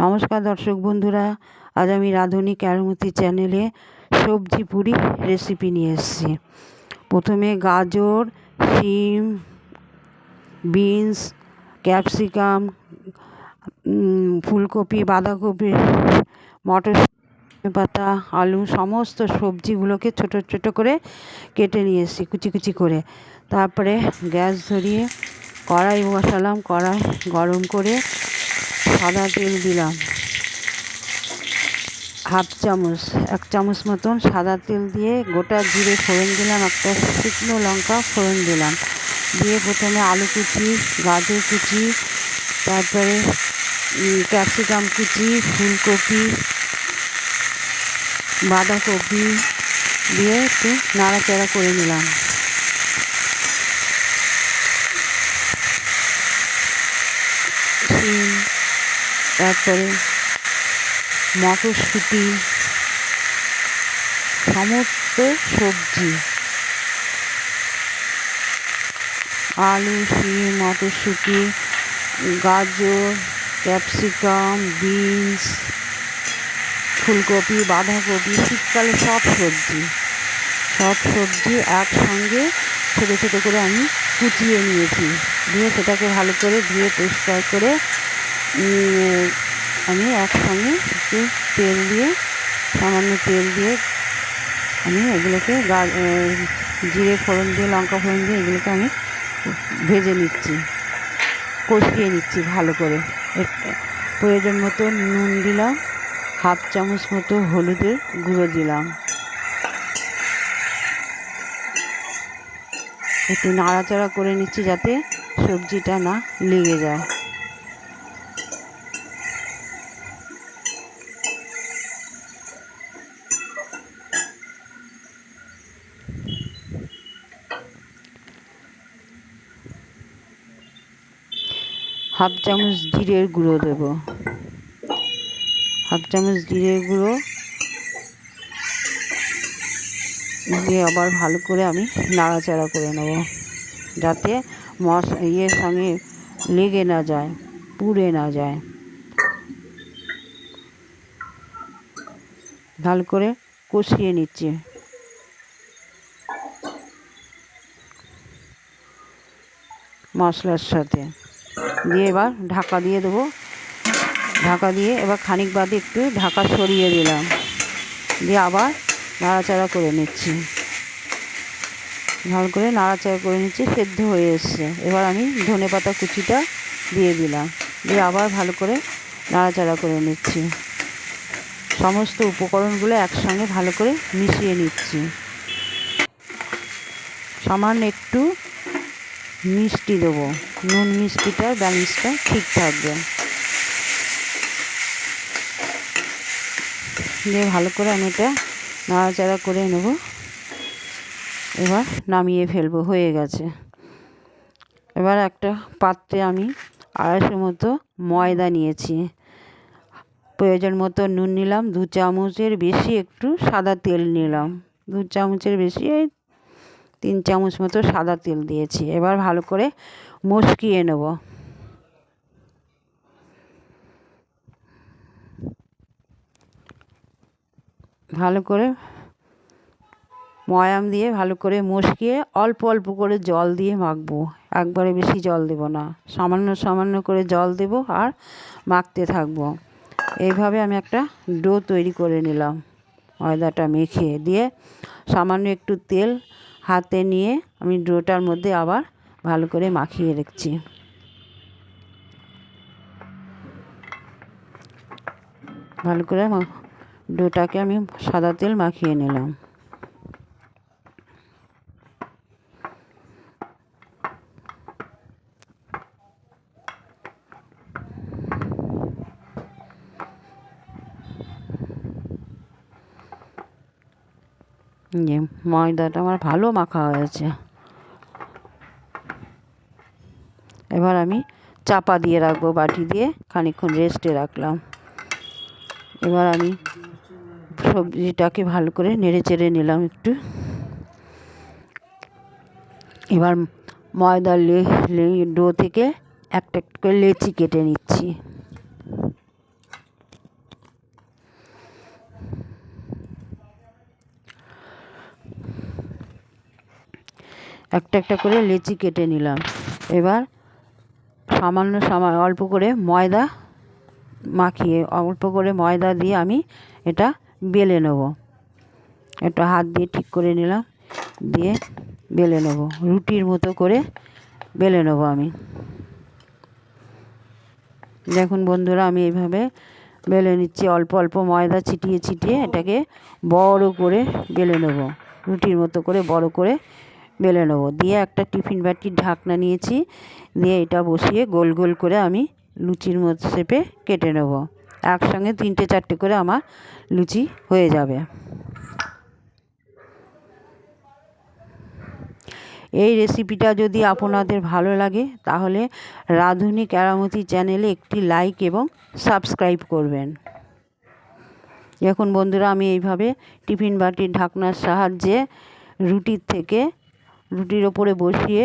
নমস্কার দর্শক বন্ধুরা, আজ আমি রাঁধুনি কেরামতি চ্যানেলে সবজি পুরি রেসিপি নিয়ে এসেছি। প্রথমে গাজর, শিম, বিনস, ক্যাপসিকাম, ফুলকপি, বাঁধাকপি, মটরশুঁটি পাতা, আলু সমস্ত সবজিগুলোকে ছোট ছোট করে কেটে নিয়ে এসেছি কুচি কুচি করে। তারপরে গ্যাস ধরিয়ে কড়াই বসালাম, কড়াই গরম করে সাদা তেল দিলাম এক চামচ মতন সাদা তেল দিয়ে গোটা জিরে ফোড়ন দিলাম, একটা শুকনো লঙ্কা ফোড়ন দিলাম, দিয়ে প্রথমে আলু কুচি, গাজর কুচি, তারপরে ক্যাপসিকাম কুচি, ফুলকপি, বাঁধাকপি দিয়ে একটু নাড়াচাড়া করে নিলাম। শিম, তারপরে মটরশুঁটি, সমস্ত সবজি, আলু, শিম, মটরশুঁটি, গাজর, ক্যাপসিকাম, বিনস, ফুলকপি, বাঁধাকপি, শীতকালে সব সবজি একসঙ্গে ছোটো ছোটো করে আমি কুচিয়ে নিয়েছি। দিয়ে সেটাকে ভালো করে ধুয়ে পরিষ্কার করে আমি একসঙ্গে একটু সামান্য তেল দিয়ে আমি এগুলোকে জিরে ফোড়ন দিয়ে, লঙ্কা ফোড়ন দিয়ে এগুলোকে আমি ভেজে নিচ্ছি, কষিয়ে নিচ্ছি ভালো করে। প্রয়োজন মতো নুন দিলাম, হাফ চামচ মতো হলুদের গুঁড়ো দিলাম, একটু নাড়াচাড়া করে নিচ্ছি যাতে সবজিটা না লেগে যায়। হাফ চামচ জিরের গুঁড়ো দেবো, হাফ চামচ জিরের গুঁড়ো দিয়ে আবার ভালো করে আমি নাড়াচাড়া করে নেব যাতে ইয়ের সঙ্গে লেগে না যায়, পুড়ে না যায়। ভালো করে কষিয়ে নিচ্ছি। মশলার সাথে দিয়ে এবার ঢাকা দিয়ে দেবো। ঢাকা দিয়ে এবার খানিক বাদে একটু ঢাকা সরিয়ে দিলাম, দিয়ে আবার নাড়াচাড়া করে নিচ্ছি। ভালো করে নাড়াচাড়া করে নিচ্ছি, সেদ্ধ হয়ে এসছে। এবার আমি ধনেপাতা কুচিটা দিয়ে দিলাম, দিয়ে আবার ভালো করে নাড়াচাড়া করে নিচ্ছি। সমস্ত উপকরণগুলো একসঙ্গে ভালো করে মিশিয়ে নিচ্ছি। সামান্য একটু মিষ্টি দেবো, নুন মিষ্টিটার ব্যালেন্সটা ঠিক থাকবে। দিয়ে ভালো করে আমি এটা নাড়াচাড়া করে নেব। এবার নামিয়ে ফেলবো, হয়ে গেছে। এবার একটা পাত্রে আমি 250 মতো ময়দা নিয়েছি, প্রয়োজন মতো নুন নিলাম, 2 চামচের বেশি একটু সাদা তেল নিলাম, 2 চামচের বেশি 3 চামচ মতো সাদা তেল দিয়েছি। এবার ভালো করে মশকিয়ে নেব। ভালো করে ময়াম দিয়ে ভালো করে মশকিয়ে অল্প অল্প করে জল দিয়ে মাখবো, একবারে বেশি জল দেব না, সামান্য সামান্য করে জল দেব আর মাখতে থাকবো। এইভাবে আমি একটা ডো তৈরি করে নিলাম। ময়দাটা মেখে দিয়ে সামান্য একটু তেল হাতে নিয়ে আমি ডোটার মধ্যে আবার ভালো করে মাখিয়ে রাখছি। ভালো করে ডোটাকে আমি সাদা তেল মাখিয়ে নিলাম। ময়দাটা আমার ভালো মাখা হয়েছে। এবার আমি চাপা দিয়ে রাখবো, বাটি দিয়ে খানিকক্ষণ রেস্টে রাখলাম। এবার আমি সবজিটাকে ভালো করে নেড়ে চেড়ে নিলাম একটু। এবার ময়দার ডো থেকে একটা একটা করে লেচি কেটে নিচ্ছি। একটা একটা করে লেচি কেটে নিলাম। এবার অল্প করে ময়দা মাখিয়ে, অল্প করে ময়দা দিয়ে আমি এটা বেলে নেব। একটু হাত দিয়ে ঠিক করে নিলাম, দিয়ে বেলে নেব, রুটির মতো করে বেলে নেব আমি। দেখুন বন্ধুরা, আমি এইভাবে বেলে নিচ্ছি, অল্প অল্প ময়দা ছিটিয়ে ছিটিয়ে এটাকে বড় করে বেলে নেব, রুটির মতো করে বড় করে বেলে নেব। দিয়ে একটা টিফিন বাটির ঢাকনা নিয়েছি, দিয়ে এটা বসিয়ে গোল গোল করে আমি লুচির মতো শেপে কেটে নেব। একসঙ্গে 3টে 4টে করে আমার লুচি হয়ে যাবে। এই রেসিপিটা যদি আপনাদের ভালো লাগে তাহলে রাঁধুনি কেরামতি চ্যানেলে একটি লাইক এবং সাবস্ক্রাইব করবেন। দেখুন বন্ধুরা, আমি এইভাবে টিফিন বাটির ঢাকনার সাহায্যে রুটির ওপরে বসিয়ে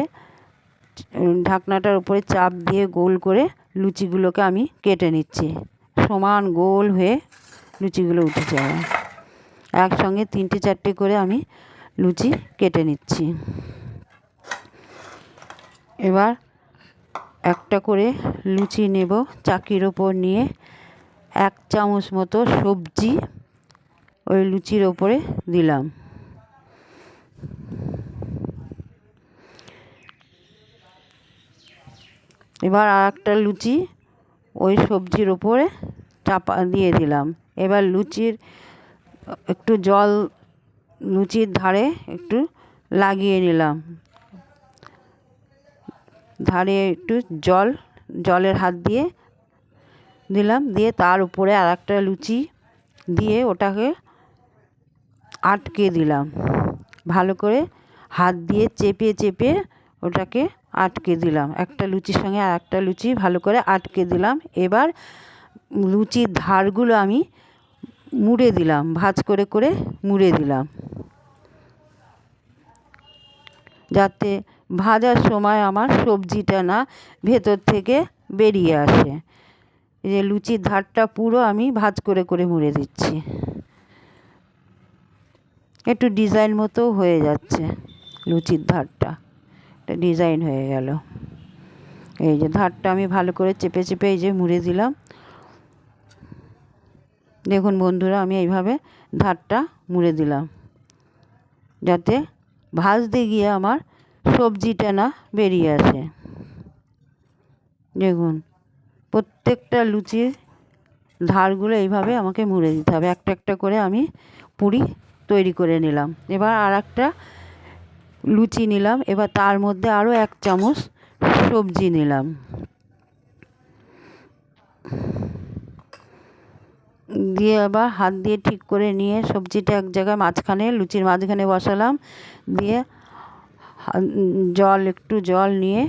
ঢাকনাটার উপরে চাপ দিয়ে গোল করে লুচিগুলোকে আমি কেটে নিচ্ছি। সমান গোল হয়ে লুচিগুলো উঠে যাবে। একসঙ্গে 3টে 4টে করে আমি লুচি কেটে নিচ্ছি। এবার একটা করে লুচি নেব, চাকির ওপর নিয়ে 1 চামচ মতো সবজি ওই লুচির ওপরে দিলাম। এবার আর একটা লুচি ওই সবজির ওপরে চাপা দিয়ে দিলাম। এবার লুচির ধারে একটু লাগিয়ে নিলাম, ধারে একটু জলের হাত দিয়ে দিলাম, দিয়ে তার উপরে আর একটা লুচি দিয়ে ওটাকে আটকে দিলাম। ভালো করে হাত দিয়ে চেপে চেপে ওটাকে আটকে দিলাম। একটা লুচির সঙ্গে আর একটা লুচি ভালো করে আটকে দিলাম। এবার লুচির ধারগুলো আমি মুড়ে দিলাম, ভাঁজ করে করে মুড়ে দিলাম, যাতে ভাজার সময় আমার সবজিটা না ভেতর থেকে বেরিয়ে আসে। এই যে লুচির ধারটা পুরো আমি ভাঁজ করে করে মুড়ে দিচ্ছি। একটু ডিজাইন মতো হয়ে যাচ্ছে লুচির ধারটা, একটা ডিজাইন হয়ে গেল। এই যে ধারটা আমি ভালো করে চেপে চেপে এই যে মুড়ে দিলাম। দেখুন বন্ধুরা, আমি এইভাবে ধারটা মুড়ে দিলাম, যাতে ভাজতে গিয়ে আমার সবজিটা না বেরিয়ে আসে। দেখুন, প্রত্যেকটা লুচির ধারগুলো এইভাবে আমাকে মুড়ে দিতে হবে। একটা একটা করে আমি পুরি তৈরি করে নিলাম। এবার আর একটা লুচি নিলাম, এবার তার মধ্যে আরও 1 চামচ সবজি নিলাম, দিয়ে আবার হাত দিয়ে ঠিক করে নিয়ে সবজিটা এক জায়গায় লুচির মাঝখানে বসালাম, দিয়ে একটু জল নিয়ে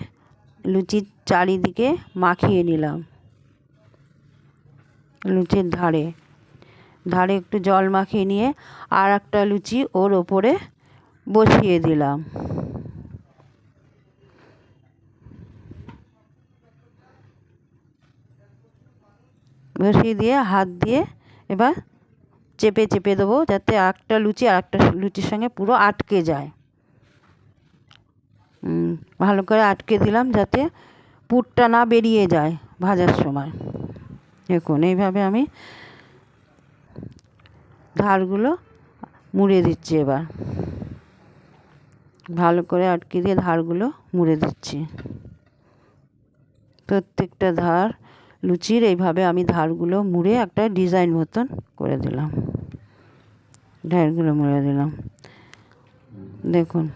লুচির চারিদিকে মাখিয়ে নিলাম। লুচির ধারে একটু জল মাখিয়ে নিয়ে আর একটা লুচি ওর ওপরে বসিয়ে দিলাম। বসিয়ে দিয়ে হাত দিয়ে এবার চেপে চেপে দেবো, যাতে একটা লুচি আর একটা লুচির সঙ্গে পুরো আটকে যায়। ভালো করে আটকে দিলাম, যাতে পুরটা না বেরিয়ে যায় ভাজার সময়। দেখুন, এইভাবে আমি ধারগুলো মুড়ে দিচ্ছি। এবার ভালো করে আটকে দিয়ে ধারগুলো মুড়ে দিচ্ছি। প্রত্যেকটা ধার লুচির এইভাবে আমি ধারগুলো মুড়ে একটা ডিজাইন মতন করে দিলাম। ধারগুলো মুড়ে দিলাম। দেখুন,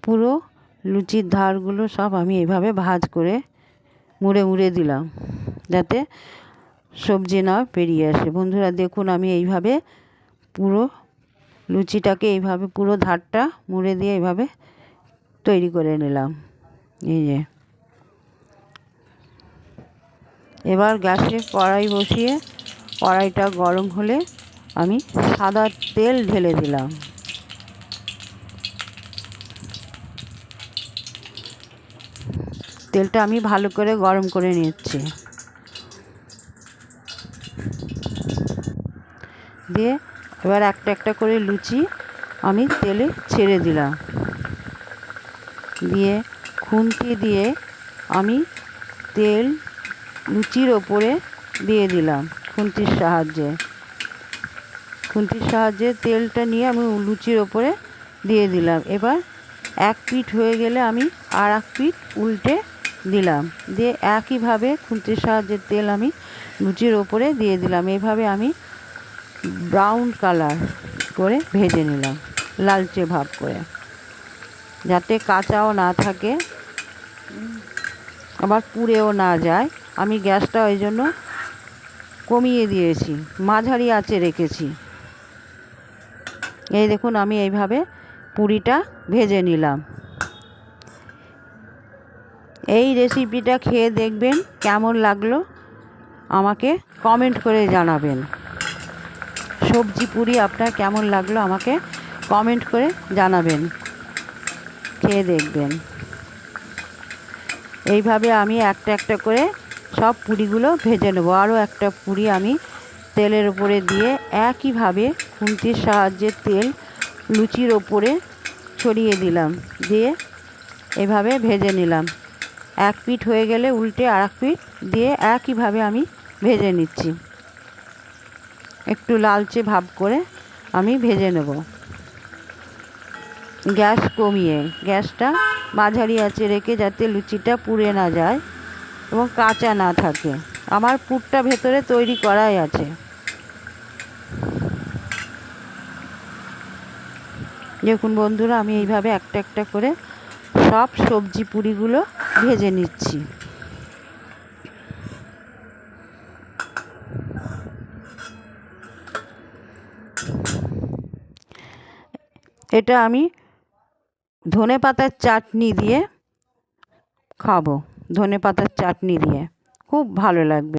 পুরো লুচির ধারগুলো সব আমি এইভাবে ভাঁজ করে মুড়ে মুড়ে দিলাম, যাতে সবজি না বেরিয়ে আসে। বন্ধুরা দেখুন, আমি এইভাবে পুরো লুচিটাকে এইভাবে পুরো ধারটা মুড়ে দিয়ে এইভাবে তৈরি করে নিলাম। এই যে এবার গ্যাসে কড়াই বসিয়ে কড়াইটা গরম হলে আমি সাদা তেল ঢেলে দিলাম। তেলটা আমি ভালো করে গরম করে নিচ্ছি। দিয়ে এবার একটা একটা করে লুচি আমি তেলে ছেড়ে দিলাম, দিয়ে খুন্তি দিয়ে আমি তেল লুচির ওপরে দিয়ে দিলাম। খুন্তির সাহায্যে তেলটা নিয়ে আমি লুচির ওপরে দিয়ে দিলাম। এবার এক পিঠ হয়ে গেলে আমি আর এক পিঠ উল্টে দিলাম, দিয়ে একইভাবে খুন্তির সাহায্যে তেল আমি লুচির ওপরে দিয়ে দিলাম। এভাবে আমি ব্রাউন কালার করে ভেজে নিলাম, লালচে ভাব করে, যাতে কাঁচাও না থাকে আবার পুড়েও না যায়। আমি গ্যাসটা ওই জন্য কমিয়ে দিয়েছি, মাঝারি আঁচে রেখেছি। এই দেখুন আমি এইভাবে পুরিটা ভেজে নিলাম। এই রেসিপিটা খেয়ে দেখবেন কেমন লাগলো, আমাকে কমেন্ট করে জানাবেন। সবজি পুরি আপনার কেমন লাগলো আমাকে কমেন্ট করে জানাবেন, খেয়ে দেখবেন। এইভাবে আমি একটা একটা করে সব পুরিগুলো ভেজে নেবো। আরও একটা পুরি আমি তেলের ওপরে দিয়ে একইভাবে খুন্তির সাহায্যে তেল লুচির ওপরে ছড়িয়ে দিলাম, দিয়ে এভাবে ভেজে নিলাম। এক পিঠ হয়ে গেলে উল্টে আর এক পিঠ দিয়ে একইভাবে আমি ভেজে নিচ্ছি। একটু লালচে ভাব করে আমি ভেজে নেব। গ্যাস কমিয়ে, গ্যাসটা মাঝারি আঁচে রেখে, যাতে লুচিটা পুড়ে না যায় এবং কাঁচা না থাকে। আমার পুরটা ভেতরে তৈরি করাই আছে। দেখুন বন্ধুরা, আমি এইভাবে একটা একটা করে সব সবজি পুরিগুলো ভেজে নিচ্ছি। এটা আমি ধনেপাতার চাটনি দিয়ে খাবো, ধনেপাতার চাটনি দিয়ে খুব ভালো লাগবে।